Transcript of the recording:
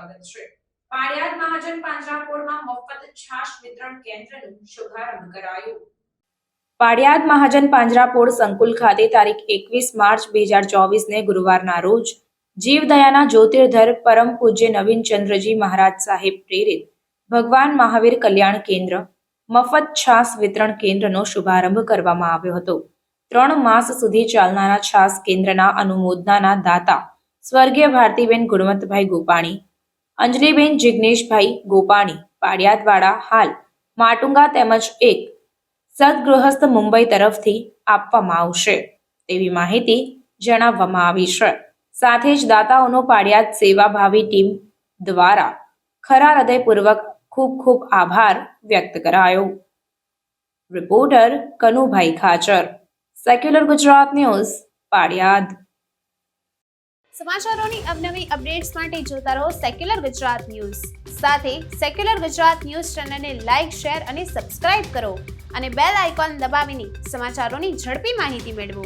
સ્વાગત છે। પાળિયાદ મહાજન પાંજરાપોળમાં મફત છાશ વિતરણ કેન્દ્રનું શુભારંભ કરાયો। પાળિયાદ મહાજન પાંજરાપોળ સંકુલ ખાતે તારીખ 21 માર્ચ 2024 ને ગુરુવારના રોજ જીવદયાના જ્યોતિર્ધર પરમ પૂજ્ય નવીનચંદ્રજી મહારાજ સાહેબ પ્રેરિત ભગવાન મહાવીર કલ્યાણ કેન્દ્ર મફત છાશ વિતરણ કેન્દ્રનો શુભારંભ કરવામાં આવ્યો હતો। 3 માસ સુધી ચાલનારા છાશ કેન્દ્રના અનુમોદનાના દાતા સ્વર્ગીય ભારતીબેન ગુણવંતભાઈ ગોપાણી, અંજલિબેન જિગ્નેશભાઈ ગોપાણી પાળિયાદવાડા હાલ માટુંગા તેમજ એક સદગૃહસ્થ મુંબઈ તરફથી આપવામાં આવશે તેવી માહિતી જણાવવામાં આવી છે। સાથે જ દાતાઓનો પાળિયાદ સેવાભાવી ટીમ દ્વારા ખરા હૃદયપૂર્વક ખૂબ ખૂબ આભાર વ્યક્ત કરાયો। Reporter Kanubhai Khachar, secular Gujarat news, Paliyad. સમાચારોની અવનવી અપડેટ્સ માટે જોતા રહો સેક્યુલર ગુજરાત ન્યૂઝ। સાથે સેક્યુલર ગુજરાત ન્યૂઝ ચેનલને લાઇક, શેર અને સબસ્ક્રાઇબ કરો અને બેલ આઇકોન દબાવીને સમાચારોની ઝડપી માહિતી મેળવો।